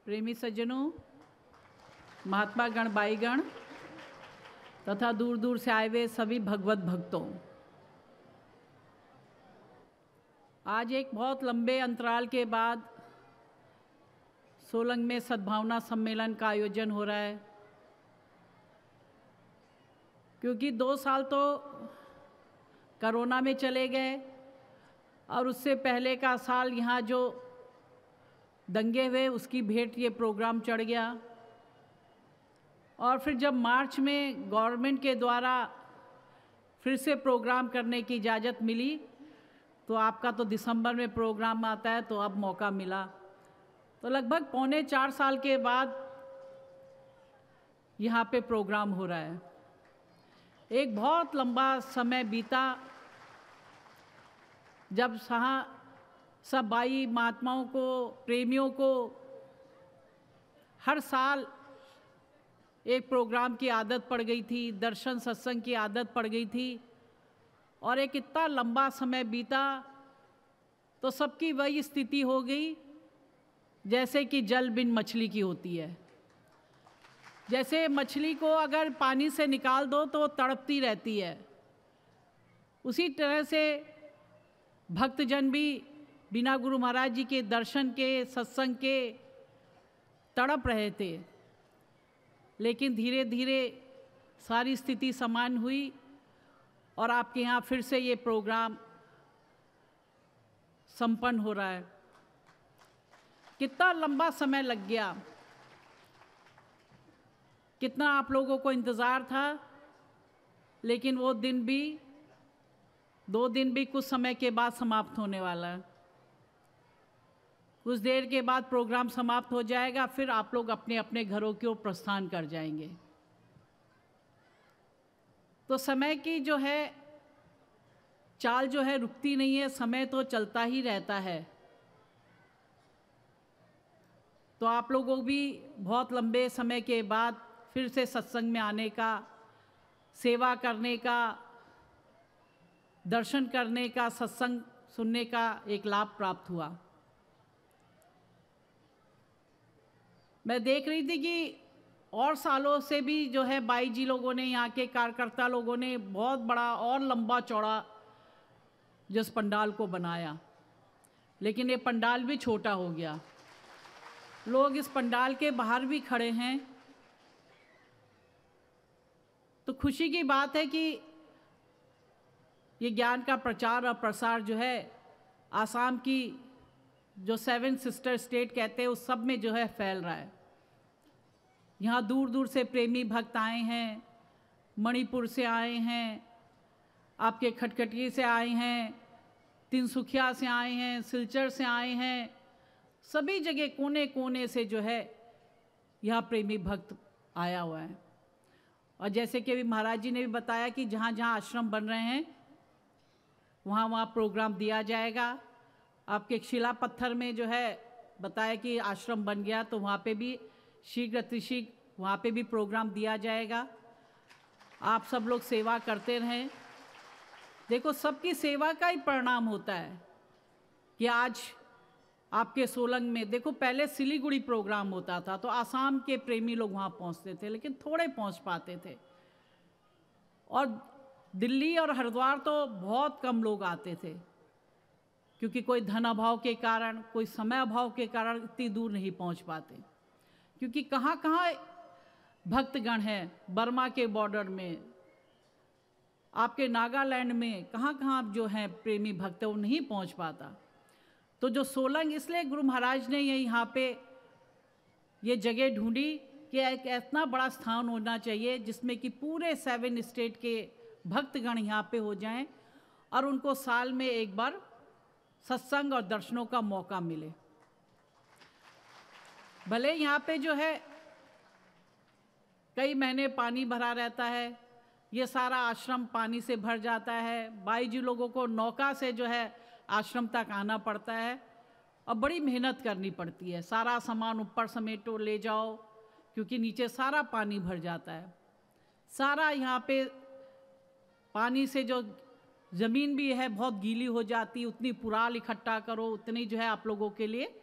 प्रेमी सज्जनों, महात्मा गण, बाईगण तथा दूर दूर से आए हुए सभी भगवत भक्तों, आज एक बहुत लंबे अंतराल के बाद सोलंग में सद्भावना सम्मेलन का आयोजन हो रहा है। क्योंकि 2 साल तो कोरोना में चले गए और उससे पहले का साल यहाँ जो दंगे हुए उसकी भेंट ये प्रोग्राम चढ़ गया। और फिर जब मार्च में गवर्नमेंट के द्वारा फिर से प्रोग्राम करने की इजाज़त मिली तो आपका तो दिसंबर में प्रोग्राम आता है, तो अब मौका मिला। तो लगभग 3.25 साल के बाद यहाँ पे प्रोग्राम हो रहा है। एक बहुत लंबा समय बीता जब सब बाई महात्माओं को, प्रेमियों को हर साल एक प्रोग्राम की आदत पड़ गई थी, दर्शन सत्संग की आदत पड़ गई थी। और एक इतना लंबा समय बीता तो सबकी वही स्थिति हो गई जैसे कि जल बिन मछली की होती है। जैसे मछली को अगर पानी से निकाल दो तो वो तड़पती रहती है, उसी तरह से भक्तजन भी बिना गुरु महाराज जी के दर्शन के, सत्संग के तड़प रहे थे। लेकिन धीरे धीरे सारी स्थिति समान हुई और आपके यहाँ फिर से ये प्रोग्राम संपन्न हो रहा है। कितना लंबा समय लग गया, कितना आप लोगों को इंतज़ार था, लेकिन वो दिन भी 2 दिन भी कुछ समय के बाद समाप्त होने वाला है। कुछ देर के बाद प्रोग्राम समाप्त हो जाएगा, फिर आप लोग अपने अपने घरों की ओर प्रस्थान कर जाएंगे। तो समय की जो है चाल जो है रुकती नहीं है, समय तो चलता ही रहता है। तो आप लोगों भी बहुत लंबे समय के बाद फिर से सत्संग में आने का, सेवा करने का, दर्शन करने का, सत्संग सुनने का एक लाभ प्राप्त हुआ। मैं देख रही थी कि और सालों से भी जो है बाई जी लोगों ने, यहाँ के कार्यकर्ता लोगों ने बहुत बड़ा और लंबा चौड़ा जिस पंडाल को बनाया, लेकिन ये पंडाल भी छोटा हो गया। लोग इस पंडाल के बाहर भी खड़े हैं। तो खुशी की बात है कि ये ज्ञान का प्रचार और प्रसार जो है आसाम की जो 7 सिस्टर स्टेट कहते हैं उस सब में जो है फैल रहा है। यहाँ दूर दूर से प्रेमी भक्त आए हैं, मणिपुर से आए हैं, आपके खटखटी से आए हैं, तिनसुखिया से आए हैं, सिलचर से आए हैं। सभी जगह कोने कोने से जो है यहाँ प्रेमी भक्त आया हुआ है। और जैसे कि अभी महाराज जी ने भी बताया कि जहाँ जहाँ आश्रम बन रहे हैं वहाँ वहाँ प्रोग्राम दिया जाएगा। आपके शिला पत्थर में जो है बताया कि आश्रम बन गया, तो वहाँ पे भी शीघ्र अतिशीघ्र वहाँ पे भी प्रोग्राम दिया जाएगा। आप सब लोग सेवा करते रहें। देखो, सबकी सेवा का ही परिणाम होता है कि आज आपके सोलंग में देखो, पहले सिलीगुड़ी प्रोग्राम होता था तो आसाम के प्रेमी लोग वहाँ पहुँचते थे, लेकिन थोड़े पहुँच पाते थे। और दिल्ली और हरिद्वार तो बहुत कम लोग आते थे, क्योंकि कोई धन अभाव के कारण, कोई समय अभाव के कारण इतनी दूर नहीं पहुँच पाते। क्योंकि कहाँ कहाँ भक्तगण हैं, बर्मा के बॉर्डर में, आपके नागालैंड में, कहाँ कहाँ जो हैं प्रेमी भक्त वो नहीं पहुँच पाता। तो जो सोलंग, इसलिए गुरु महाराज ने यहाँ पे ये जगह ढूंढी कि एक इतना बड़ा स्थान होना चाहिए जिसमें कि पूरे 7 स्टेट के भक्तगण यहाँ पे हो जाएं और उनको साल में एक बार सत्संग और दर्शनों का मौका मिले। भले यहाँ पे जो है कई महीने पानी भरा रहता है, ये सारा आश्रम पानी से भर जाता है। बाई जी लोगों को नौका से जो है आश्रम तक आना पड़ता है और बड़ी मेहनत करनी पड़ती है। सारा सामान ऊपर समेटो ले जाओ, क्योंकि नीचे सारा पानी भर जाता है। सारा यहाँ पे पानी से जो ज़मीन भी है बहुत गीली हो जाती, उतनी पुराल इकट्ठा करो, उतनी जो है आप लोगों के लिए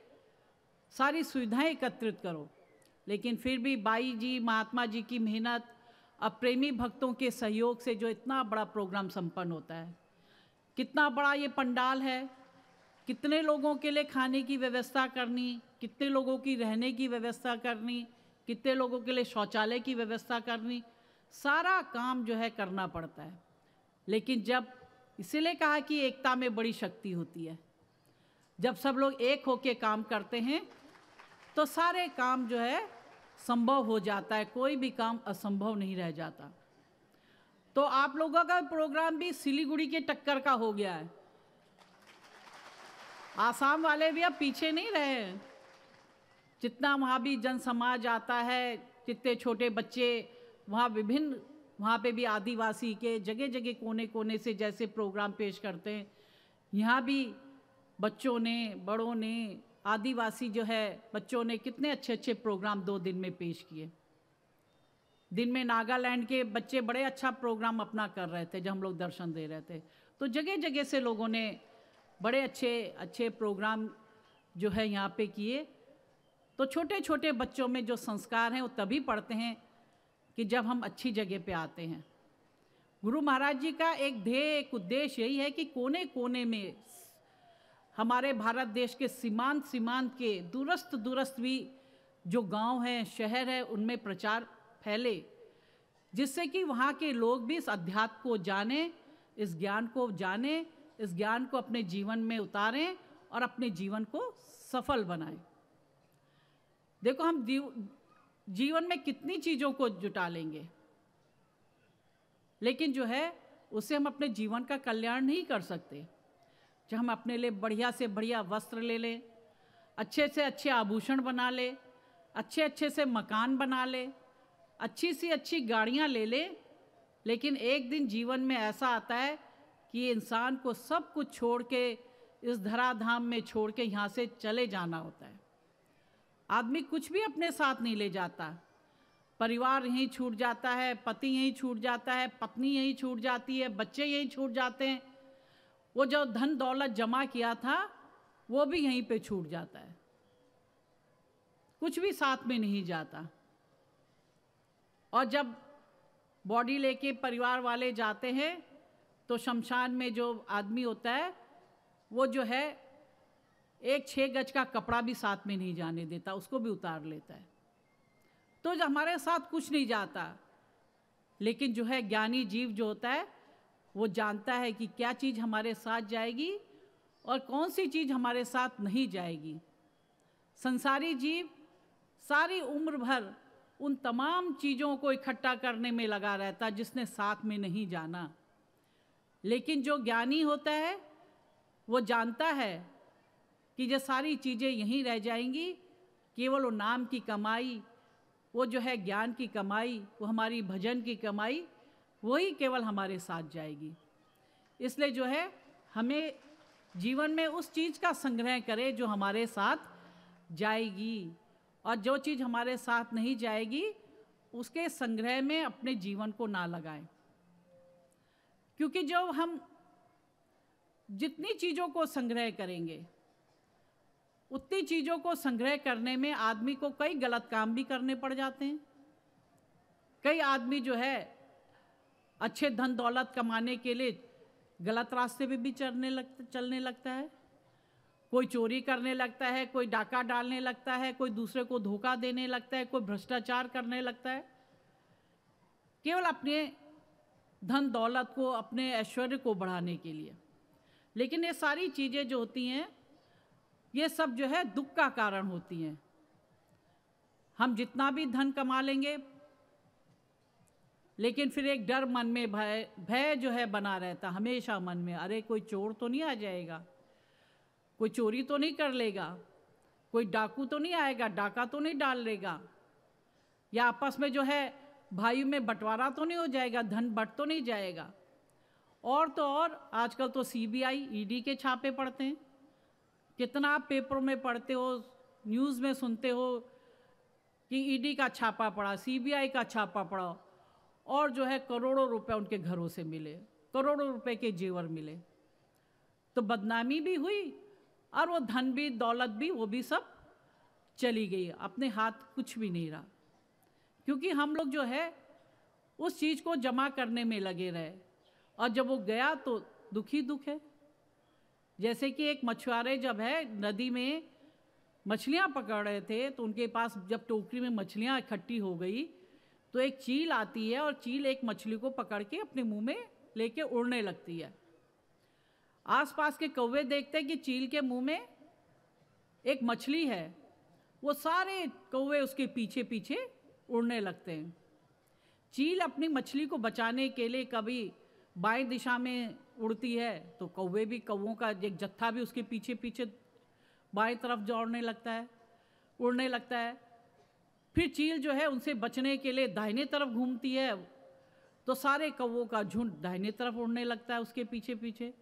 सारी सुविधाएं एकत्रित करो, लेकिन फिर भी बाई जी, महात्मा जी की मेहनत, अब प्रेमी भक्तों के सहयोग से जो इतना बड़ा प्रोग्राम संपन्न होता है, कितना बड़ा ये पंडाल है, कितने लोगों के लिए खाने की व्यवस्था करनी, कितने लोगों की रहने की व्यवस्था करनी, कितने लोगों के लिए शौचालय की व्यवस्था करनी, सारा काम जो है करना पड़ता है। लेकिन जब इसीलिए कहा कि एकता में बड़ी शक्ति होती है, जब सब लोग एक होके काम करते हैं तो सारे काम जो है संभव हो जाता है, कोई भी काम असंभव नहीं रह जाता। तो आप लोगों का प्रोग्राम भी सिलीगुड़ी के टक्कर का हो गया है। आसाम वाले भी अब पीछे नहीं रहे हैं, जितना वहाँ भी जन समाज आता है, जितने छोटे बच्चे वहाँ विभिन्न, वहाँ पे भी आदिवासी के जगह जगह कोने कोने से जैसे प्रोग्राम पेश करते हैं, यहाँ भी बच्चों ने, बड़ों ने, आदिवासी जो है बच्चों ने कितने अच्छे अच्छे प्रोग्राम 2 दिन में पेश किए। दिन में नागालैंड के बच्चे बड़े अच्छा प्रोग्राम अपना कर रहे थे जब हम लोग दर्शन दे रहे थे। तो जगह जगह से लोगों ने बड़े अच्छे अच्छे प्रोग्राम जो है यहाँ पे किए। तो छोटे छोटे बच्चों में जो संस्कार हैं वो तभी पड़ते हैं कि जब हम अच्छी जगह पे आते हैं। गुरु महाराज जी का एक ध्येय, एक उद्देश्य यही है कि कोने कोने में हमारे भारत देश के सीमांत सीमांत के दूरस्थ दूरस्थ भी जो गांव हैं, शहर है, उनमें प्रचार फैले, जिससे कि वहाँ के लोग भी इस अध्यात्म को जानें, इस ज्ञान को जानें, इस ज्ञान को अपने जीवन में उतारें और अपने जीवन को सफल बनाएं। देखो, हम जीवन में कितनी चीज़ों को जुटा लेंगे, लेकिन जो है उससे हम अपने जीवन का कल्याण नहीं कर सकते। जब हम अपने लिए बढ़िया से बढ़िया वस्त्र ले लें, अच्छे से अच्छे आभूषण बना ले, अच्छे अच्छे से मकान बना ले, अच्छी सी अच्छी गाड़ियाँ ले ले, लेकिन एक दिन जीवन में ऐसा आता है कि इंसान को सब कुछ छोड़ के, इस धराधाम में छोड़ के यहाँ से चले जाना होता है। आदमी कुछ भी अपने साथ नहीं ले जाता, परिवार यहीं छूट जाता है, पति यहीं छूट जाता है, पत्नी यहीं छूट जाती है, बच्चे यहीं छूट जाते हैं, वो जो धन दौलत जमा किया था वो भी यहीं पे छूट जाता है, कुछ भी साथ में नहीं जाता। और जब बॉडी लेके परिवार वाले जाते हैं तो शमशान में जो आदमी होता है वो जो है एक 6 गज का कपड़ा भी साथ में नहीं जाने देता, उसको भी उतार लेता है। तो जो हमारे साथ कुछ नहीं जाता, लेकिन जो है ज्ञानी जीव जो होता है वो जानता है कि क्या चीज़ हमारे साथ जाएगी और कौन सी चीज़ हमारे साथ नहीं जाएगी। संसारी जीव सारी उम्र भर उन तमाम चीज़ों को इकट्ठा करने में लगा रहता जिसने साथ में नहीं जाना, लेकिन जो ज्ञानी होता है वो जानता है कि ये सारी चीज़ें यहीं रह जाएंगी, केवल वो नाम की कमाई, वो जो है ज्ञान की कमाई, वो हमारी भजन की कमाई, वही केवल हमारे साथ जाएगी। इसलिए जो है हमें जीवन में उस चीज़ का संग्रह करें जो हमारे साथ जाएगी, और जो चीज़ हमारे साथ नहीं जाएगी उसके संग्रह में अपने जीवन को ना लगाएं। क्योंकि जो हम जितनी चीज़ों को संग्रह करेंगे, उतनी चीज़ों को संग्रह करने में आदमी को कई गलत काम भी करने पड़ जाते हैं। कई आदमी जो है अच्छे धन दौलत कमाने के लिए गलत रास्ते पे भी चलने लगता है। कोई चोरी करने लगता है, कोई डाका डालने लगता है, कोई दूसरे को धोखा देने लगता है, कोई भ्रष्टाचार करने लगता है, केवल अपने धन दौलत को, अपने ऐश्वर्य को बढ़ाने के लिए। लेकिन ये सारी चीज़ें जो होती हैं ये सब जो है दुख का कारण होती हैं। हम जितना भी धन कमा लेंगे, लेकिन फिर एक डर मन में, भय जो है बना रहता हमेशा मन में, अरे कोई चोर तो नहीं आ जाएगा, कोई चोरी तो नहीं कर लेगा, कोई डाकू तो नहीं आएगा, डाका तो नहीं डाल लेगा, या आपस में जो है भाइयों में बंटवारा तो नहीं हो जाएगा, धन बट तो नहीं जाएगा। और तो और आजकल तो CBI ED के छापे पड़ते हैं। कितना आप पेपरों में पढ़ते हो, न्यूज़ में सुनते हो कि ED का छापा पड़ा, CBI का छापा पड़ा, और जो है करोड़ों रुपए उनके घरों से मिले, करोड़ों रुपए के जेवर मिले। तो बदनामी भी हुई और वो धन भी, दौलत भी, वो भी सब चली गई, अपने हाथ कुछ भी नहीं रहा, क्योंकि हम लोग जो है उस चीज़ को जमा करने में लगे रहे, और जब वो गया तो दुख ही दुख है। जैसे कि एक मछुआरे जब है नदी में मछलियाँ पकड़ रहे थे, तो उनके पास जब टोकरी में मछलियाँ इकट्ठी हो गई तो एक चील आती है, और चील एक मछली को पकड़ के अपने मुंह में लेके उड़ने लगती है। आसपास के कौवे देखते हैं कि चील के मुंह में एक मछली है, वो सारे कौवे उसके पीछे पीछे उड़ने लगते हैं। चील अपनी मछली को बचाने के लिए कभी बाएं दिशा में उड़ती है, तो कौवे भी, कौवों का एक जत्था भी उसके पीछे पीछे बाएं तरफ दौड़ने लगता है, उड़ने लगता है। फिर चील जो है उनसे बचने के लिए दाहिने तरफ घूमती है, तो सारे कौवों का झुंड दाहिने तरफ उड़ने लगता है उसके पीछे पीछे।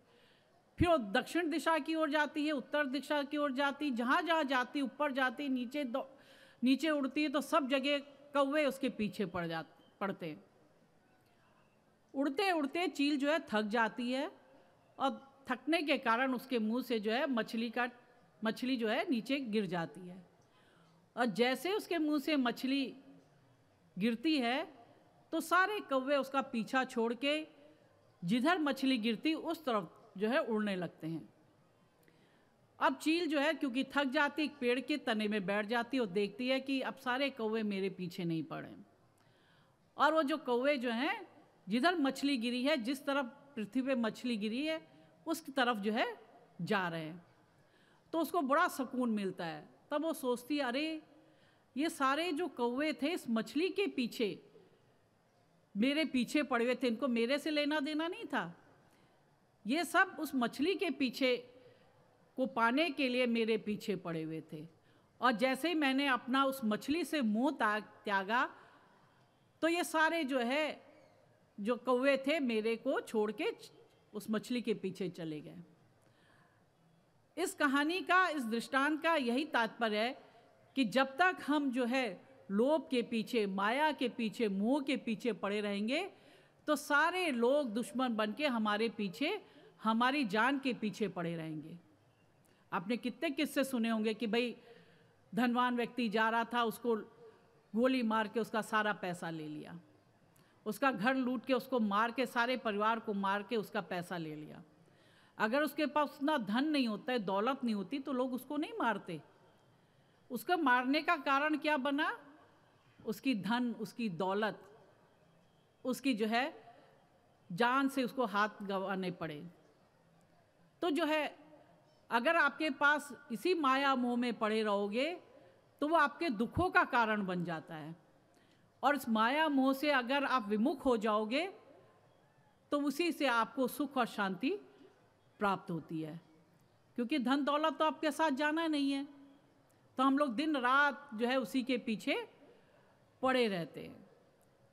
फिर वो दक्षिण दिशा की ओर जाती है, उत्तर दिशा की ओर जाती, जहाँ जहाँ जाती, ऊपर जाती, नीचे उड़ती है, तो सब जगह कौवे उसके पीछे पड़ते हैं। उड़ते उड़ते चील जो है थक जाती है, और थकने के कारण उसके मुंह से जो है मछली जो है नीचे गिर जाती है। और जैसे उसके मुंह से मछली गिरती है तो सारे कौवे उसका पीछा छोड़ के जिधर मछली गिरती उस तरफ जो है उड़ने लगते हैं। अब चील जो है क्योंकि थक जाती, एक पेड़ के तने में बैठ जाती और देखती है कि अब सारे कौवे मेरे पीछे नहीं पड़े, और वो जो कौवे जो हैं जिधर मछली गिरी है, जिस तरफ पृथ्वी पे मछली गिरी है उस तरफ जो है जा रहे हैं। तो उसको बड़ा सुकून मिलता है। तब वो सोचती है, अरे ये सारे जो कौवे थे इस मछली के पीछे मेरे पीछे पड़े हुए थे, इनको मेरे से लेना देना नहीं था, ये सब उस मछली के पीछे को पाने के लिए मेरे पीछे पड़े हुए थे। और जैसे ही मैंने अपना उस मछली से मुंह त्यागा तो ये सारे जो है जो कौवे थे मेरे को छोड़ के उस मछली के पीछे चले गए। इस कहानी का, इस दृष्टांत का यही तात्पर्य है कि जब तक हम जो है लोभ के पीछे, माया के पीछे, मोह के पीछे पड़े रहेंगे तो सारे लोग दुश्मन बन के हमारे पीछे, हमारी जान के पीछे पड़े रहेंगे। आपने कितने किस्से सुने होंगे कि भाई धनवान व्यक्ति जा रहा था, उसको गोली मार के उसका सारा पैसा ले लिया, उसका घर लूट के, उसको मार के, सारे परिवार को मार के उसका पैसा ले लिया। अगर उसके पास उतना धन नहीं होता है, दौलत नहीं होती, तो लोग उसको नहीं मारते। उसका मारने का कारण क्या बना? उसकी धन, उसकी दौलत, उसकी जो है जान से उसको हाथ गंवाने पड़े। तो जो है अगर आपके पास इसी माया मोह में पड़े रहोगे तो वो आपके दुखों का कारण बन जाता है, और इस माया मोह से अगर आप विमुख हो जाओगे तो उसी से आपको सुख और शांति प्राप्त होती है, क्योंकि धन दौलत तो आपके साथ जाना नहीं है। तो हम लोग दिन रात जो है उसी के पीछे पड़े रहते हैं।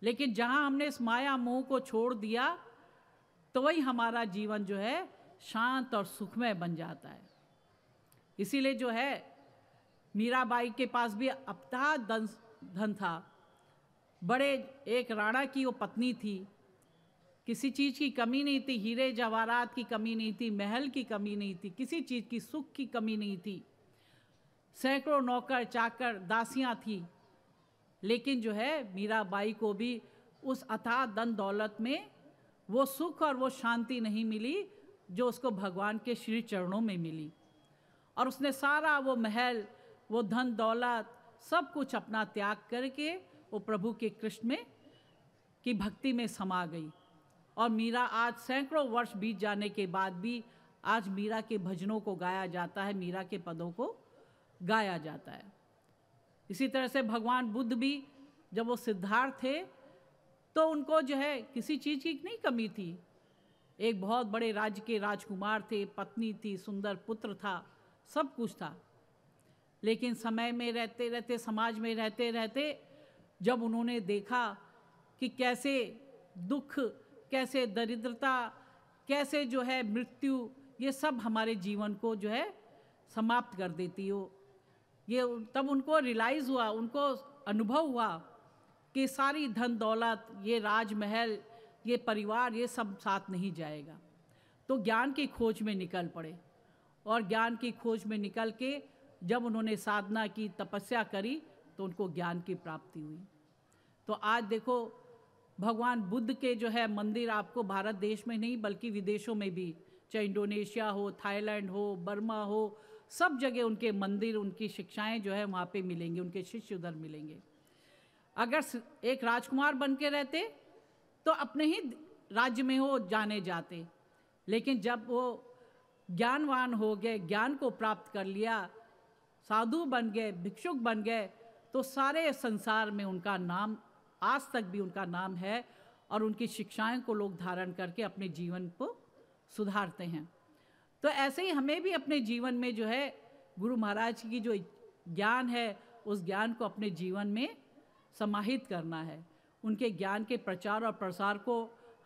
लेकिन जहाँ हमने इस माया मोह को छोड़ दिया तो वही हमारा जीवन जो है शांत और सुखमय बन जाता है। इसीलिए जो है मीराबाई के पास भी अथाह धन था, बड़े एक राणा की वो पत्नी थी, किसी चीज़ की कमी नहीं थी, हीरे जवाहरात की कमी नहीं थी, महल की कमी नहीं थी, किसी चीज़ की सुख की कमी नहीं थी, सैकड़ों नौकर चाकर दासियां थी। लेकिन जो है मीराबाई को भी उस अथाह धन दौलत में वो सुख और वो शांति नहीं मिली जो उसको भगवान के श्री चरणों में मिली। और उसने सारा वो महल, वो धन दौलत सब कुछ अपना त्याग करके वो प्रभु के कृष्ण में की भक्ति में समा गई। और मीरा आज सैकड़ों वर्ष बीत जाने के बाद भी आज मीरा के भजनों को गाया जाता है, मीरा के पदों को गाया जाता है। इसी तरह से भगवान बुद्ध भी जब वो सिद्धार्थ थे तो उनको जो है किसी चीज़ की नहीं कमी थी। एक बहुत बड़े राज्य के राजकुमार थे, पत्नी थी, सुंदर पुत्र था, सब कुछ था। लेकिन समय में रहते रहते, समाज में रहते रहते जब उन्होंने देखा कि कैसे दुख, कैसे दरिद्रता, कैसे जो है मृत्यु, ये सब हमारे जीवन को जो है समाप्त कर देती हो, ये तब उनको रियलाइज़ हुआ, उनको अनुभव हुआ कि सारी धन दौलत, ये राजमहल, ये परिवार, ये सब साथ नहीं जाएगा। तो ज्ञान की खोज में निकल पड़े, और ज्ञान की खोज में निकल के जब उन्होंने साधना की, तपस्या करी, तो उनको ज्ञान की प्राप्ति हुई। तो आज देखो भगवान बुद्ध के जो है मंदिर आपको भारत देश में नहीं बल्कि विदेशों में भी, चाहे इंडोनेशिया हो, थाईलैंड हो, बर्मा हो, सब जगह उनके मंदिर, उनकी शिक्षाएं जो है वहाँ पे मिलेंगी, उनके शिष्य उधर मिलेंगे। अगर एक राजकुमार बन के रहते तो अपने ही राज्य में हो जाने जाते, लेकिन जब वो ज्ञानवान हो गए, ज्ञान को प्राप्त कर लिया, साधु बन गए, भिक्षुक बन गए, तो सारे संसार में उनका नाम, आज तक भी उनका नाम है और उनकी शिक्षाएं को लोग धारण करके अपने जीवन को सुधारते हैं। तो ऐसे ही हमें भी अपने जीवन में जो है गुरु महाराज की जो ज्ञान है उस ज्ञान को अपने जीवन में समाहित करना है। उनके ज्ञान के प्रचार और प्रसार को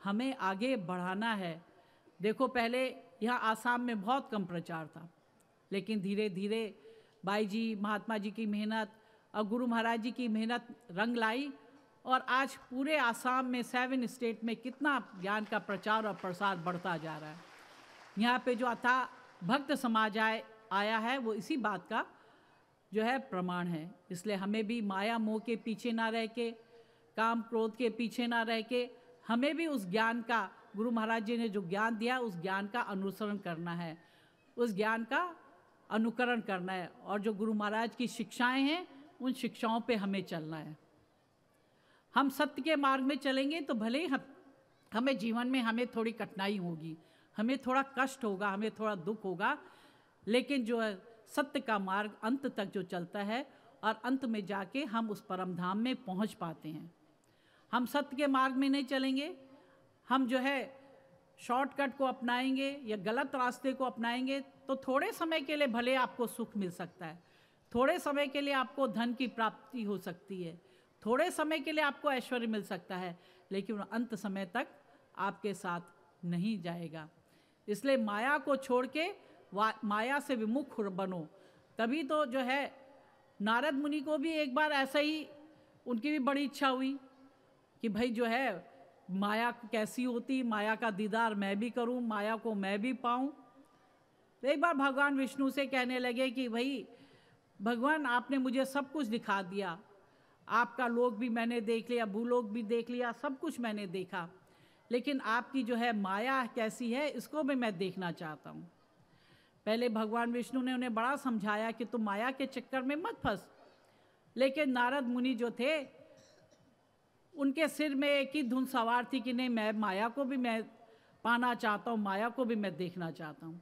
हमें आगे बढ़ाना है। देखो पहले यहाँ आसाम में बहुत कम प्रचार था, लेकिन धीरे धीरे बाई जी, महात्मा जी की मेहनत और गुरु महाराज जी की मेहनत रंग लाई और आज पूरे आसाम में 7 स्टेट में कितना ज्ञान का प्रचार और प्रसार बढ़ता जा रहा है। यहाँ पे जो अथाह भक्त समाज आया है वो इसी बात का जो है प्रमाण है। इसलिए हमें भी माया मोह के पीछे ना रह के, काम क्रोध के पीछे ना रह के, हमें भी उस ज्ञान का, गुरु महाराज जी ने जो ज्ञान दिया उस ज्ञान का अनुसरण करना है, उस ज्ञान का अनुकरण करना है और जो गुरु महाराज की शिक्षाएं हैं उन शिक्षाओं पे हमें चलना है। हम सत्य के मार्ग में चलेंगे तो भले ही हमें जीवन में हमें थोड़ी कठिनाई होगी, हमें थोड़ा कष्ट होगा, हमें थोड़ा दुख होगा, लेकिन जो है सत्य का मार्ग अंत तक जो चलता है और अंत में जाके हम उस परम धाम में पहुंच पाते हैं। हम सत्य के मार्ग में नहीं चलेंगे, हम जो है शॉर्टकट को अपनाएंगे या गलत रास्ते को अपनाएंगे तो थोड़े समय के लिए भले आपको सुख मिल सकता है, थोड़े समय के लिए आपको धन की प्राप्ति हो सकती है, थोड़े समय के लिए आपको ऐश्वर्य मिल सकता है, लेकिन अंत समय तक आपके साथ नहीं जाएगा। इसलिए माया को छोड़ के माया से विमुख बनो। तभी तो जो है नारद मुनि को भी एक बार ऐसा ही, उनकी भी बड़ी इच्छा हुई कि भाई जो है माया कैसी होती, माया का दीदार मैं भी करूं, माया को मैं भी पाऊं। तो एक बार भगवान विष्णु से कहने लगे कि भाई भगवान आपने मुझे सब कुछ दिखा दिया, आपका लोक भी मैंने देख लिया, भूलोक भी देख लिया, सब कुछ मैंने देखा, लेकिन आपकी जो है माया कैसी है इसको भी मैं देखना चाहता हूँ। पहले भगवान विष्णु ने उन्हें बड़ा समझाया कि तुम माया के चक्कर में मत फंस, लेकिन नारद मुनि जो थे उनके सिर में एक ही धुन सवार थी कि नहीं, मैं माया को भी मैं पाना चाहता हूँ, माया को भी मैं देखना चाहता हूँ।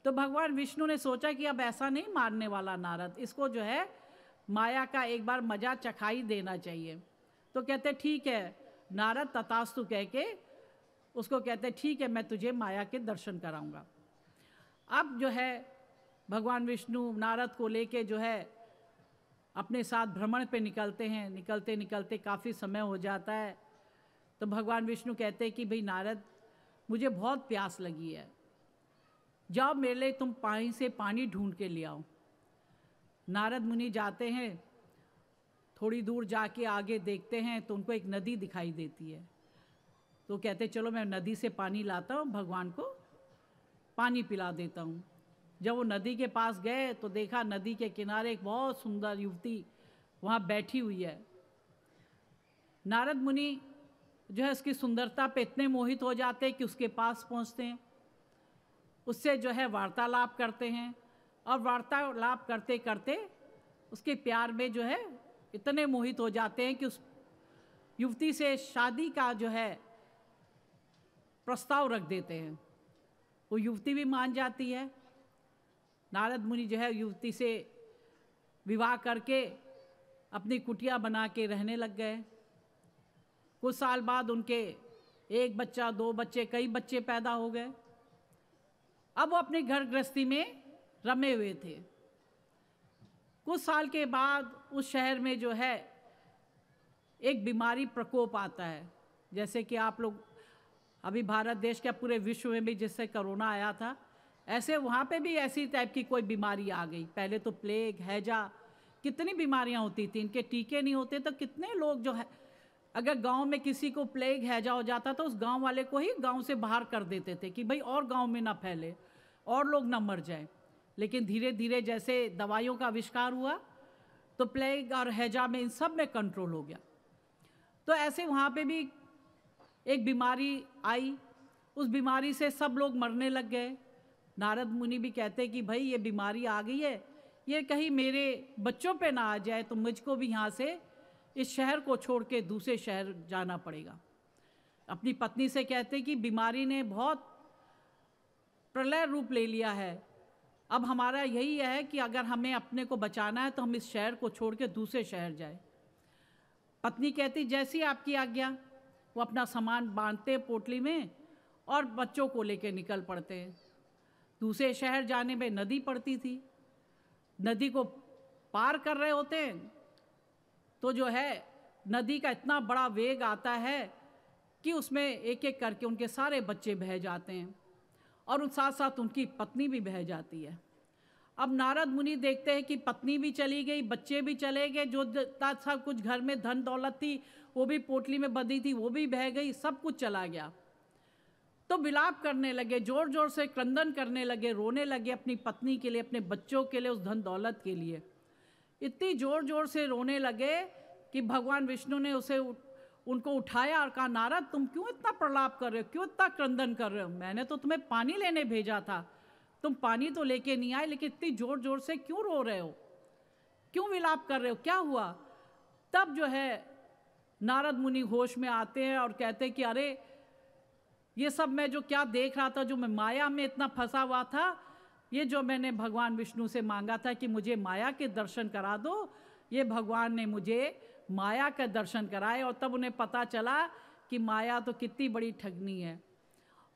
तो भगवान विष्णु ने सोचा कि अब ऐसा नहीं मारने वाला नारद, इसको जो है माया का एक बार मजा चखाई देना चाहिए। तो कहते ठीक है नारद, तथास्तु कह के उसको कहते ठीक है मैं तुझे माया के दर्शन कराऊंगा। अब जो है भगवान विष्णु नारद को लेके जो है अपने साथ भ्रमण पे निकलते हैं। निकलते निकलते काफ़ी समय हो जाता है तो भगवान विष्णु कहते हैं कि भाई नारद मुझे बहुत प्यास लगी है, जाओ मेरे लिए तुम पानी से पानी ढूंढ के ले आओ। नारद मुनि जाते हैं, थोड़ी दूर जाके आगे देखते हैं तो उनको एक नदी दिखाई देती है। तो कहते चलो मैं नदी से पानी लाता हूँ, भगवान को पानी पिला देता हूँ। जब वो नदी के पास गए तो देखा नदी के किनारे एक बहुत सुंदर युवती वहाँ बैठी हुई है। नारद मुनि जो है उसकी सुंदरता पे इतने मोहित हो जाते हैं कि उसके पास पहुँचते हैं, उससे जो है वार्तालाप करते हैं और वार्तालाप करते करते उसके प्यार में जो है इतने मोहित हो जाते हैं कि उस युवती से शादी का जो है प्रस्ताव रख देते हैं। वो युवती भी मान जाती है। नारद मुनि जो है युवती से विवाह करके अपनी कुटिया बना के रहने लग गए। कुछ साल बाद उनके एक बच्चा, 2 बच्चे, कई बच्चे पैदा हो गए। अब वो अपनी घर गृहस्थी में रमे हुए थे। कुछ साल के बाद उस शहर में जो है एक बीमारी प्रकोप आता है। जैसे कि आप लोग अभी भारत देश के पूरे विश्व में भी जिससे कोरोना आया था, ऐसे वहाँ पे भी ऐसी टाइप की कोई बीमारी आ गई। पहले तो प्लेग, हैजा, कितनी बीमारियाँ होती थी, इनके टीके नहीं होते तो कितने लोग जो है, अगर गांव में किसी को प्लेग, हैजा हो जाता तो उस गांव वाले को ही गांव से बाहर कर देते थे कि भाई और गांव में ना फैले और लोग ना मर जाए। लेकिन धीरे धीरे जैसे दवाइयों का आविष्कार हुआ तो प्लेग और हैजा में इन सब में कंट्रोल हो गया। तो ऐसे वहाँ पे भी एक बीमारी आई, उस बीमारी से सब लोग मरने लग गए। नारद मुनि भी कहते कि भाई ये बीमारी आ गई है, ये कहीं मेरे बच्चों पे ना आ जाए, तो मुझको भी यहाँ से इस शहर को छोड़ के दूसरे शहर जाना पड़ेगा। अपनी पत्नी से कहते कि बीमारी ने बहुत प्रलय रूप ले लिया है, अब हमारा यही है कि अगर हमें अपने को बचाना है तो हम इस शहर को छोड़ के दूसरे शहर जाए। पत्नी कहती जैसी आपकी आज्ञा। वो अपना सामान बांधते पोटली में और बच्चों को लेके निकल पड़ते हैं। दूसरे शहर जाने में नदी पड़ती थी, नदी को पार कर रहे होते हैं तो जो है नदी का इतना बड़ा वेग आता है कि उसमें एक एक करके उनके सारे बच्चे बह जाते हैं और उन साथ साथ उनकी पत्नी भी बह जाती है। अब नारद मुनि देखते हैं कि पत्नी भी चली गई, बच्चे भी चले गए, जो सब कुछ घर में धन दौलत थी वो भी पोटली में बंधी थी वो भी बह गई, सब कुछ चला गया। तो विलाप करने लगे, जोर जोर से क्रंदन करने लगे, रोने लगे अपनी पत्नी के लिए, अपने बच्चों के लिए, उस धन दौलत के लिए। इतनी जोर जोर से रोने लगे कि भगवान विष्णु ने उनको उठाया और कहा, नारद तुम क्यों इतना प्रलाप कर रहे हो, क्यों इतना क्रंदन कर रहे हो? मैंने तो तुम्हें पानी लेने भेजा था, तुम पानी तो लेके नहीं आए, लेकिन इतनी जोर जोर से क्यों रो रहे हो, क्यों विलाप कर रहे हो, क्या हुआ? तब जो है नारद मुनि होश में आते हैं और कहते हैं कि अरे ये सब मैं जो क्या देख रहा था, जो मैं माया में इतना फंसा हुआ था, ये जो मैंने भगवान विष्णु से मांगा था कि मुझे माया के दर्शन करा दो, ये भगवान ने मुझे माया का दर्शन कराए। और तब उन्हें पता चला कि माया तो कितनी बड़ी ठगनी है।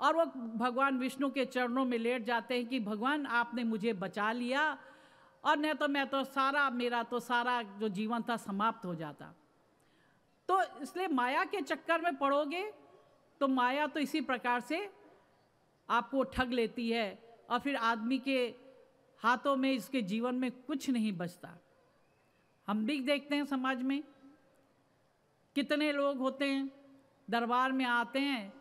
और वो भगवान विष्णु के चरणों में लेट जाते हैं कि भगवान आपने मुझे बचा लिया, और नहीं तो मैं तो मेरा तो सारा जो जीवन था समाप्त हो जाता। तो इसलिए माया के चक्कर में पड़ोगे तो माया तो इसी प्रकार से आपको ठग लेती है और फिर आदमी के हाथों में, इसके जीवन में कुछ नहीं बचता। हम भी देखते हैं समाज में कितने लोग होते हैं, दरबार में आते हैं,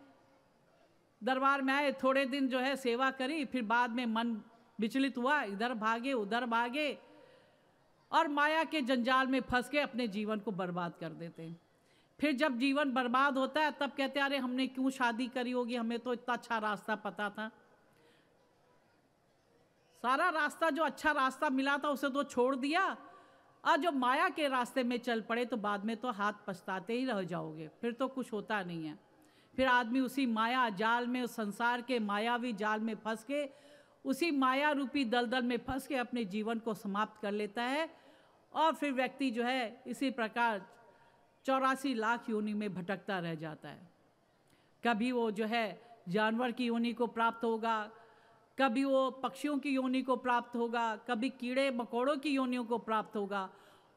दरबार में आए, थोड़े दिन जो है सेवा करी, फिर बाद में मन विचलित हुआ, इधर भागे उधर भागे और माया के जंजाल में फंस के अपने जीवन को बर्बाद कर देते हैं। फिर जब जीवन बर्बाद होता है तब कहते हैं अरे हमने क्यों शादी करी होगी, हमें तो इतना अच्छा रास्ता पता था, सारा रास्ता जो अच्छा रास्ता मिला था उसे तो छोड़ दिया, और जो माया के रास्ते में चल पड़े तो बाद में तो हाथ पछताते ही रह जाओगे, फिर तो कुछ होता नहीं है। फिर आदमी उसी माया जाल में, उस संसार के मायावी जाल में फंस के, उसी माया रूपी दलदल में फंस के अपने जीवन को समाप्त कर लेता है। और फिर व्यक्ति जो है इसी प्रकार 84 लाख योनि में भटकता रह जाता है। कभी वो जो है जानवर की योनि को प्राप्त होगा, कभी वो पक्षियों की योनि को प्राप्त होगा, कभी कीड़े मकोड़ों की योनियों को प्राप्त होगा,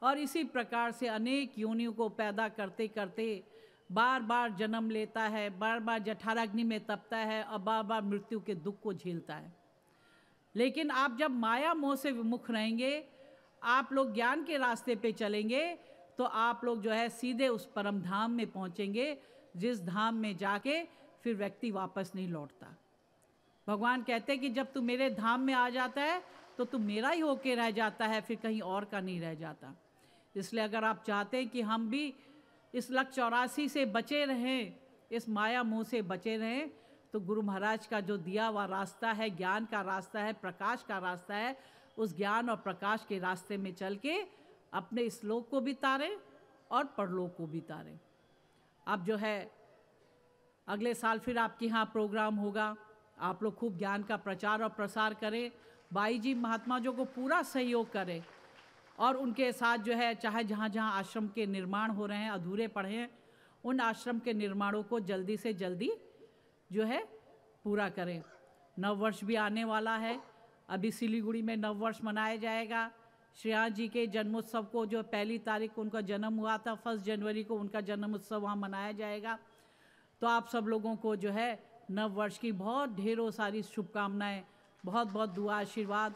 और इसी प्रकार से अनेक योनियों को पैदा करते करते बार बार जन्म लेता है, बार बार जठराग्नि में तपता है और बार बार मृत्यु के दुख को झेलता है। लेकिन आप जब माया मोह से विमुख रहेंगे, आप लोग ज्ञान के रास्ते पे चलेंगे, तो आप लोग जो है सीधे उस परम धाम में पहुंचेंगे, जिस धाम में जाके फिर व्यक्ति वापस नहीं लौटता। भगवान कहते हैं कि जब तू मेरे धाम में आ जाता है तो तू मेरा ही होके रह जाता है, फिर कहीं और का नहीं रह जाता। इसलिए अगर आप चाहते हैं कि हम भी इस लक 84 से बचे रहें, इस माया मोह से बचे रहें, तो गुरु महाराज का जो दिया हुआ रास्ता है, ज्ञान का रास्ता है, प्रकाश का रास्ता है, उस ज्ञान और प्रकाश के रास्ते में चल के अपने इस लोक को भी तारें और परलोक को भी तारें। अब जो है अगले साल फिर आपके यहाँ प्रोग्राम होगा, आप लोग खूब ज्ञान का प्रचार और प्रसार करें, बाई जी महात्मा जो को पूरा सहयोग करें, और उनके साथ जो है चाहे जहाँ जहाँ आश्रम के निर्माण हो रहे हैं, अधूरे पड़े हैं, उन आश्रम के निर्माणों को जल्दी से जल्दी जो है पूरा करें। नव वर्ष भी आने वाला है, अभी सिलीगुड़ी में नव वर्ष मनाया जाएगा। श्रेया जी के जन्मोत्सव को, जो 1 तारीख को उनका जन्म हुआ था, 1 जनवरी को उनका जन्म उत्सव वहाँ मनाया जाएगा। तो आप सब लोगों को जो है नव वर्ष की बहुत ढेरों सारी शुभकामनाएं, बहुत बहुत दुआ आशीर्वाद।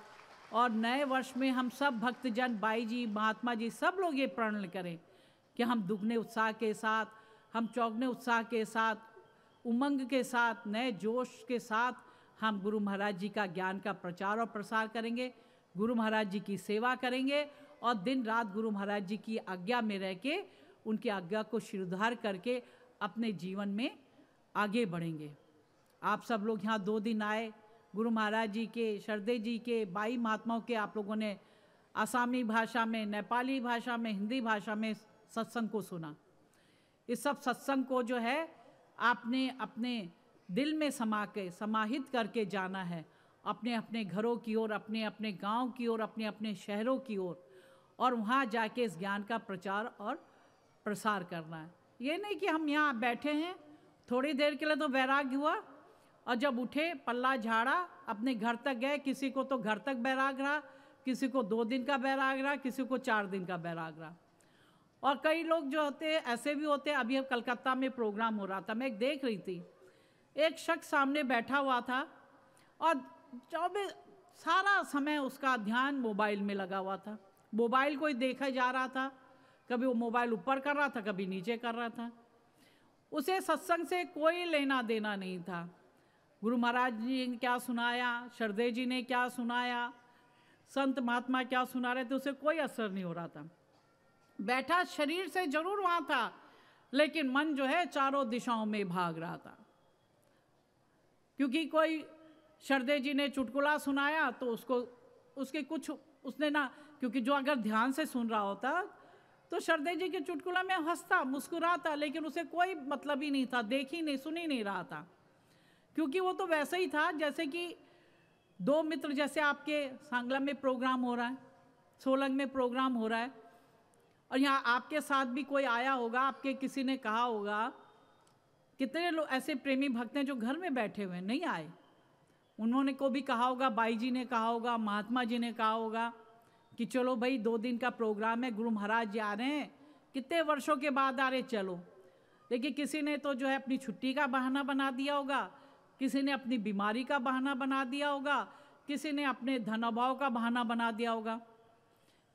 और नए वर्ष में हम सब भक्तजन, बाई जी महात्मा जी सब लोग ये प्रण करें कि हम दुगने उत्साह के साथ, हम चौगने उत्साह के साथ, उमंग के साथ, नए जोश के साथ हम गुरु महाराज जी का ज्ञान का प्रचार और प्रसार करेंगे, गुरु महाराज जी की सेवा करेंगे और दिन रात गुरु महाराज जी की आज्ञा में रह के उनकी आज्ञा को शिरोधार करके अपने जीवन में आगे बढ़ेंगे। आप सब लोग यहाँ 2 दिन आए, गुरु महाराज जी के, शरदे जी के, 22 महात्माओं के आप लोगों ने आसामी भाषा में, नेपाली भाषा में, हिंदी भाषा में सत्संग को सुना। इस सब सत्संग को जो है आपने अपने दिल में समाहित करके जाना है, अपने अपने घरों की ओर, अपने अपने गांव की ओर, अपने अपने शहरों की ओर, और वहाँ जाके इस ज्ञान का प्रचार और प्रसार करना है। ये नहीं कि हम यहाँ बैठे हैं, थोड़ी देर के लिए तो वैराग्य हुआ और जब उठे पल्ला झाड़ा अपने घर तक गए। किसी को तो घर तक बैराग रहा, किसी को 2 दिन का बैराग रहा, किसी को 4 दिन का बैराग रहा। और कई लोग जो होते हैं ऐसे भी होते हैं। अभी अब कलकत्ता में प्रोग्राम हो रहा था, मैं एक देख रही थी, एक शख्स सामने बैठा हुआ था और 24 सारा समय उसका ध्यान मोबाइल में लगा हुआ था, मोबाइल को ही देखा जा रहा था। कभी वो मोबाइल ऊपर कर रहा था, कभी नीचे कर रहा था। उसे सत्संग से कोई लेना देना नहीं था। गुरु महाराज जी ने क्या सुनाया, शरदे जी ने क्या सुनाया, संत महात्मा क्या सुना रहे थे, उसे कोई असर नहीं हो रहा था। बैठा शरीर से जरूर वहाँ था, लेकिन मन जो है चारों दिशाओं में भाग रहा था। क्योंकि कोई शरदे जी ने चुटकुला सुनाया तो उसके कुछ उसने ना, क्योंकि जो अगर ध्यान से सुन रहा होता तो शरदे जी के चुटकुला में हंसता मुस्कुराता, लेकिन उसे कोई मतलब ही नहीं था, देख ही नहीं, सुन ही नहीं रहा था। क्योंकि वो तो वैसे ही था जैसे कि 2 मित्र, जैसे आपके सांगला में प्रोग्राम हो रहा है, सोलंग में प्रोग्राम हो रहा है, और यहाँ आपके साथ भी कोई आया होगा, आपके किसी ने कहा होगा। कितने लोग ऐसे प्रेमी भक्त हैं जो घर में बैठे हुए नहीं आए, उन्होंने को भी कहा होगा, बाई जी ने कहा होगा, महात्मा जी ने कहा होगा कि चलो भाई 2 दिन का प्रोग्राम है, गुरु महाराज जी आ रहे हैं, कितने वर्षों के बाद आ रहे, चलो। लेकिन किसी ने तो जो है अपनी छुट्टी का बहाना बना दिया होगा, किसी ने अपनी बीमारी का बहाना बना दिया होगा, किसी ने अपने धन अभाव का बहाना बना दिया होगा।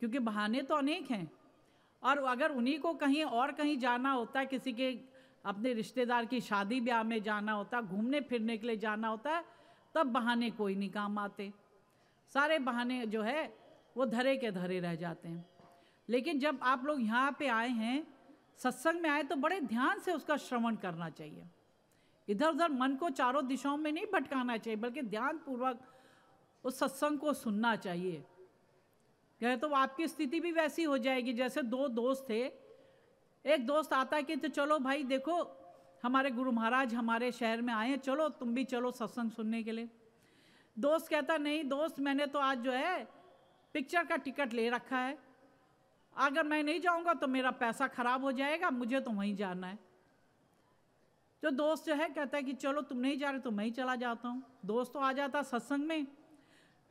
क्योंकि बहाने तो अनेक हैं, और अगर उन्हीं को कहीं और कहीं जाना होता, किसी के अपने रिश्तेदार की शादी ब्याह में जाना होता, घूमने फिरने के लिए जाना होता है, तब बहाने कोई नहीं काम आते। सारे बहाने जो है वो धरे के धरे रह जाते हैं। लेकिन जब आप लोग यहाँ पे आए हैं, सत्संग में आए, तो बड़े ध्यान से उसका श्रवण करना चाहिए। इधर उधर मन को चारों दिशाओं में नहीं भटकाना चाहिए, बल्कि ध्यान पूर्वक उस सत्संग को सुनना चाहिए। कहे तो आपकी स्थिति भी वैसी हो जाएगी जैसे 2 दोस्त थे। एक दोस्त आता है कि तो चलो भाई देखो हमारे गुरु महाराज हमारे शहर में आए हैं, चलो तुम भी चलो सत्संग सुनने के लिए। दोस्त कहता नहीं दोस्त, मैंने तो आज जो है पिक्चर का टिकट ले रखा है, अगर मैं नहीं जाऊंगा तो मेरा पैसा खराब हो जाएगा, मुझे तो वहीं जाना है। जो दोस्त जो है कहता है कि चलो तुम नहीं जा रहे तो मैं ही चला जाता हूँ। दोस्त तो आ जाता सत्संग में,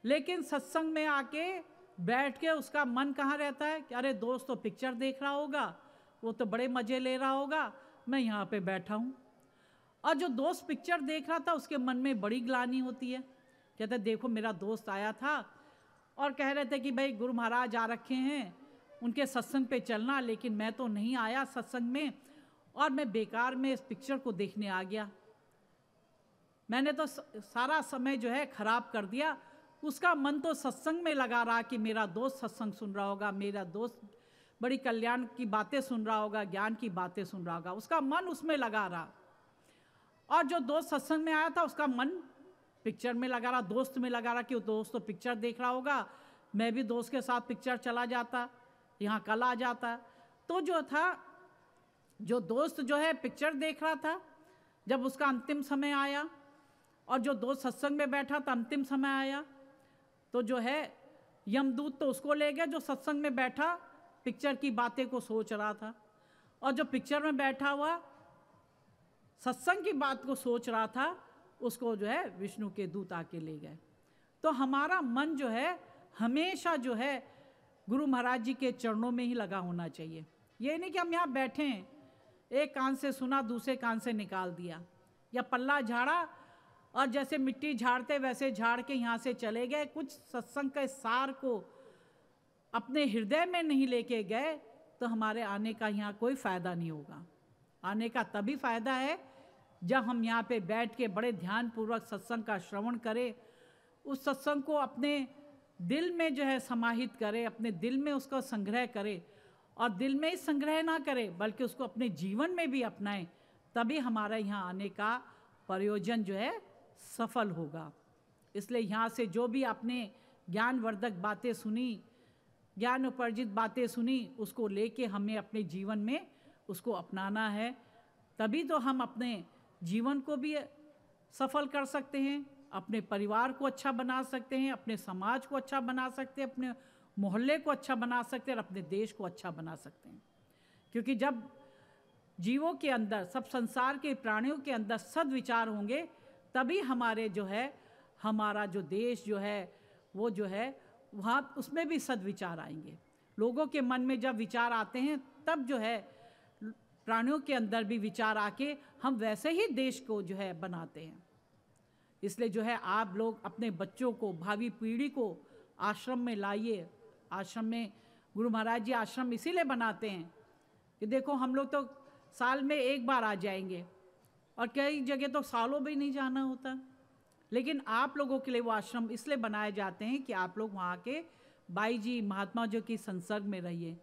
लेकिन सत्संग में आके बैठ के उसका मन कहाँ रहता है कि अरे दोस्त तो पिक्चर देख रहा होगा, वो तो बड़े मज़े ले रहा होगा, मैं यहाँ पे बैठा हूँ। और जो दोस्त पिक्चर देख रहा था उसके मन में बड़ी ग्लानि होती है। कहता है देखो मेरा दोस्त आया था और कह रहे थे कि भाई गुरु महाराज आ रखे हैं, उनके सत्संग पे चलना, लेकिन मैं तो नहीं आया सत्संग में और मैं बेकार में इस पिक्चर को देखने आ गया। मैंने तो सारा समय जो है खराब कर दिया। उसका मन तो सत्संग में लगा रहा कि मेरा दोस्त सत्संग सुन रहा होगा, मेरा दोस्त बड़ी कल्याण की बातें सुन रहा होगा, ज्ञान की बातें सुन रहा होगा, उसका मन उसमें लगा रहा। और जो दोस्त सत्संग में आया था उसका मन पिक्चर में लगा रहा, दोस्त में लगा रहा कि वो दोस्त तो पिक्चर देख रहा होगा, मैं भी दोस्त के साथ पिक्चर चला जाता, यहाँ कल आ जाता। तो जो था, जो दोस्त जो है पिक्चर देख रहा था, जब उसका अंतिम समय आया, और जो दोस्त सत्संग में बैठा था अंतिम समय आया, तो जो है यमदूत तो उसको ले गया जो सत्संग में बैठा पिक्चर की बातें को सोच रहा था, और जो पिक्चर में बैठा हुआ सत्संग की बात को सोच रहा था उसको जो है विष्णु के दूत आके ले गए। तो हमारा मन जो है हमेशा जो है गुरु महाराज जी के चरणों में ही लगा होना चाहिए। ये नहीं कि हम यहाँ बैठे हैं, एक कान से सुना दूसरे कान से निकाल दिया, या पल्ला झाड़ा और जैसे मिट्टी झाड़ते वैसे झाड़ के यहाँ से चले गए, कुछ सत्संग के सार को अपने हृदय में नहीं लेके गए, तो हमारे आने का यहाँ कोई फ़ायदा नहीं होगा। आने का तभी फ़ायदा है जब हम यहाँ पे बैठ के बड़े ध्यानपूर्वक सत्संग का श्रवण करें, उस सत्संग को अपने दिल में जो है समाहित करें, अपने दिल में उसको संग्रह करें, और दिल में ही संग्रह ना करें बल्कि उसको अपने जीवन में भी अपनाएं, तभी हमारा यहाँ आने का प्रयोजन जो है सफल होगा। इसलिए यहाँ से जो भी आपने ज्ञानवर्धक बातें सुनी, ज्ञान उपार्जित बातें सुनी, उसको लेके हमें अपने जीवन में उसको अपनाना है, तभी तो हम अपने जीवन को भी सफल कर सकते हैं, अपने परिवार को अच्छा बना सकते हैं, अपने समाज को अच्छा बना सकते हैं, अपने मोहल्ले को अच्छा बना सकते हैं और अपने देश को अच्छा बना सकते हैं। क्योंकि जब जीवों के अंदर, सब संसार के प्राणियों के अंदर सद्विचार होंगे, तभी हमारे जो है, हमारा जो देश जो है वो जो है वहाँ उसमें भी सद्विचार आएंगे। लोगों के मन में जब विचार आते हैं तब जो है प्राणियों के अंदर भी विचार आके हम वैसे ही देश को जो है बनाते हैं। इसलिए जो है आप लोग अपने बच्चों को, भावी पीढ़ी को आश्रम में लाइए। आश्रम में गुरु महाराज जी आश्रम इसीलिए बनाते हैं कि देखो हम लोग तो साल में एक बार आ जाएंगे और कई जगह तो सालों भी नहीं जाना होता, लेकिन आप लोगों के लिए वो आश्रम इसलिए बनाए जाते हैं कि आप लोग वहाँ के बाई जी महात्मा जो की संसर्ग में रहिए।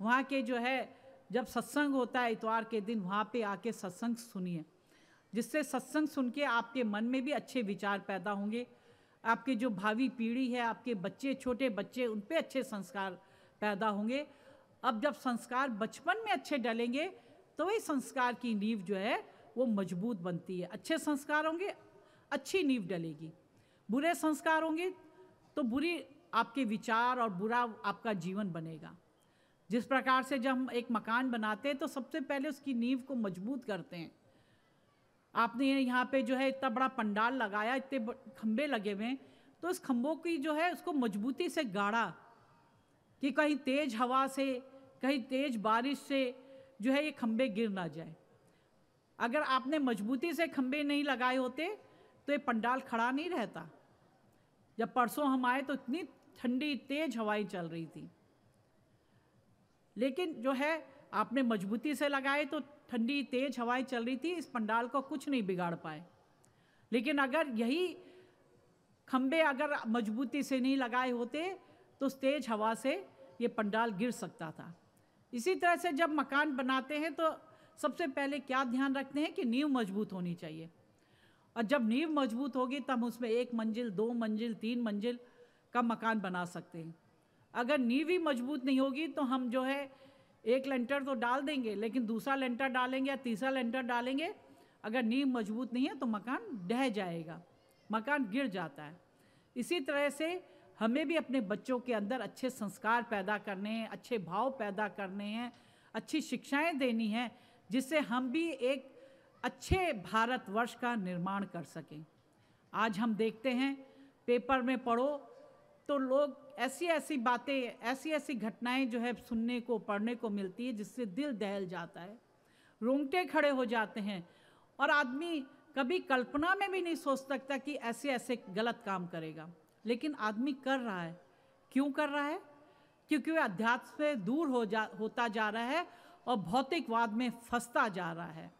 वहाँ के जो है जब सत्संग होता है इतवार के दिन, वहाँ पे आके सत्संग सुनिए, जिससे सत्संग सुन के आपके मन में भी अच्छे विचार पैदा होंगे। आपके जो भावी पीढ़ी है, आपके बच्चे, छोटे बच्चे, उन पे अच्छे संस्कार पैदा होंगे। अब जब संस्कार बचपन में अच्छे डलेंगे तो वही संस्कार की नींव जो है वो मजबूत बनती है। अच्छे संस्कार होंगे, अच्छी नींव डलेगी। बुरे संस्कार होंगे तो बुरी आपके विचार और बुरा आपका जीवन बनेगा। जिस प्रकार से जब हम एक मकान बनाते हैं तो सबसे पहले उसकी नींव को मजबूत करते हैं। आपने यहाँ पे जो है इतना बड़ा पंडाल लगाया, इतने खंबे लगे हुए हैं, तो उस खंभों की जो है उसको मजबूती से गाड़ा कि कहीं तेज हवा से, कहीं तेज बारिश से जो है ये खंबे गिर ना जाए। अगर आपने मजबूती से खंबे नहीं लगाए होते तो ये पंडाल खड़ा नहीं रहता। जब परसों हम आए तो इतनी ठंडी तेज हवाएं चल रही थी, लेकिन जो है आपने मजबूती से लगाए तो ठंडी तेज हवाएं चल रही थी, इस पंडाल को कुछ नहीं बिगाड़ पाए। लेकिन अगर यही खंबे अगर मजबूती से नहीं लगाए होते तो उस तेज हवा से ये पंडाल गिर सकता था। इसी तरह से जब मकान बनाते हैं तो सबसे पहले क्या ध्यान रखते हैं कि नींव मजबूत होनी चाहिए, और जब नींव मजबूत होगी तब उसमें 1 मंजिल, 2 मंजिल, 3 मंजिल का मकान बना सकते हैं। अगर नींव ही मजबूत नहीं होगी तो हम जो है एक लेंटर तो डाल देंगे, लेकिन दूसरा लेंटर डालेंगे या तीसरा लेंटर डालेंगे, अगर नींव मजबूत नहीं है तो मकान ढह जाएगा, मकान गिर जाता है। इसी तरह से हमें भी अपने बच्चों के अंदर अच्छे संस्कार पैदा करने हैं, अच्छे भाव पैदा करने हैं, अच्छी शिक्षाएं देनी हैं, जिससे हम भी एक अच्छे भारतवर्ष का निर्माण कर सकें। आज हम देखते हैं पेपर में पढ़ो तो लोग ऐसी ऐसी बातें, ऐसी ऐसी घटनाएं जो है सुनने को, पढ़ने को मिलती है, जिससे दिल दहल जाता है, रोंगटे खड़े हो जाते हैं, और आदमी कभी कल्पना में भी नहीं सोच सकता कि ऐसे ऐसे गलत काम करेगा, लेकिन आदमी कर रहा है। क्यों कर रहा है? क्योंकि वह अध्यात्म से दूर होता जा रहा है और भौतिकवाद में फंसता जा रहा है।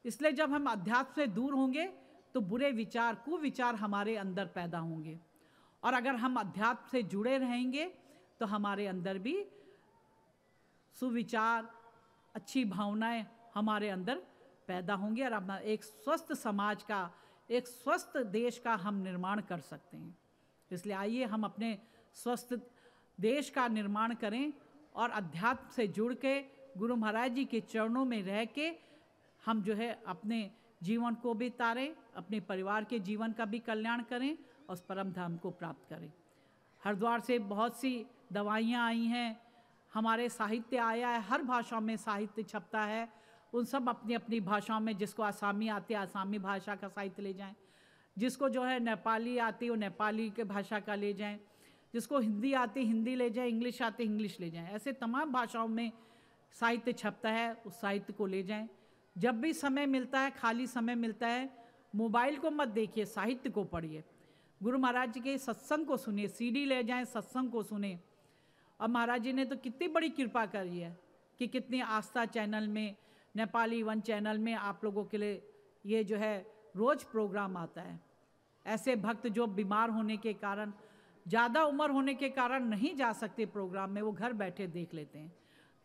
इसलिए जब हम अध्यात्म से दूर होंगे तो बुरे विचार, कुविचार हमारे अंदर पैदा होंगे, और अगर हम अध्यात्म से जुड़े रहेंगे तो हमारे अंदर भी सुविचार, अच्छी भावनाएं हमारे अंदर पैदा होंगे, और अपना एक स्वस्थ समाज का, एक स्वस्थ देश का हम निर्माण कर सकते हैं। इसलिए आइए हम अपने स्वस्थ देश का निर्माण करें और अध्यात्म से जुड़ के गुरु महाराज जी के चरणों में रह के हम जो है अपने जीवन को भी तारें, अपने परिवार के जीवन का भी कल्याण करें और उस परम धाम को प्राप्त करें। हरिद्वार से बहुत सी दवाइयाँ आई हैं, हमारे साहित्य आया है, हर भाषा में साहित्य छपता है, उन सब अपनी अपनी भाषाओं में, जिसको आसामी आती है आसामी भाषा का साहित्य ले जाएं, जिसको जो है नेपाली आती है वो नेपाली के भाषा का ले जाएं, जिसको हिंदी आती हिंदी ले जाएं, इंग्लिश आती इंग्लिश ले जाएं। ऐसे तमाम भाषाओं में साहित्य छपता है, उस साहित्य को ले जाएं। जब भी समय मिलता है, खाली समय मिलता है, मोबाइल को मत देखिए, साहित्य को पढ़िए, गुरु महाराज जी के सत्संग को सुनिए, सीडी ले जाएं, सत्संग को सुने। अब महाराज जी ने तो कितनी बड़ी कृपा करी है कि कितनी आस्था चैनल में, नेपाली वन चैनल में आप लोगों के लिए ये जो है रोज़ प्रोग्राम आता है। ऐसे भक्त जो बीमार होने के कारण, ज़्यादा उम्र होने के कारण नहीं जा सकते प्रोग्राम में, वो घर बैठे देख लेते हैं।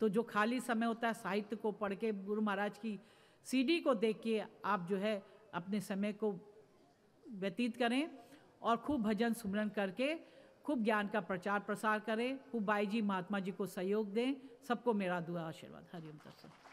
तो जो खाली समय होता है साहित्य को पढ़ के, गुरु महाराज की सीडी को देख के आप जो है अपने समय को व्यतीत करें और खूब भजन सुमरन करके खूब ज्ञान का प्रचार प्रसार करें, खूब बाई जी महात्मा जी को सहयोग दें। सबको मेरा दुआ आशीर्वाद। हरिओम तत्सत।